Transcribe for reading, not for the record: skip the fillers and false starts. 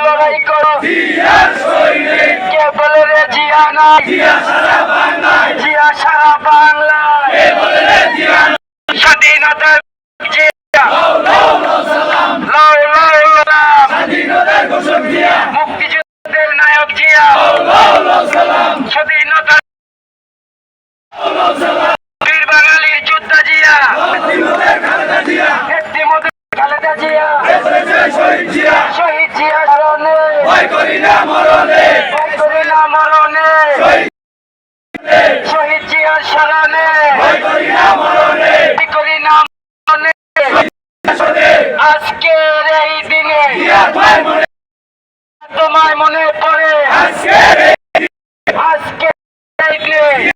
লড়াই করো কে বলে রে জিয়া নাই, জিয়া সারা বাংলায় স্বাধীনতার মুক্তিযুদ্ধের নায়ক জিয়া, স্বাধীনতার বীর বাঙালির যোদ্ধা জিয়া, খালেদা জিয়া, শহীদ জিয়া স্মরণে ভয় করি না মরণে, শহীদ জিয়ার স্মরণে ভয় করি না মরণে, আজকের এই দিনে তোমায় মনে পড়ে, আজকের এই দিনে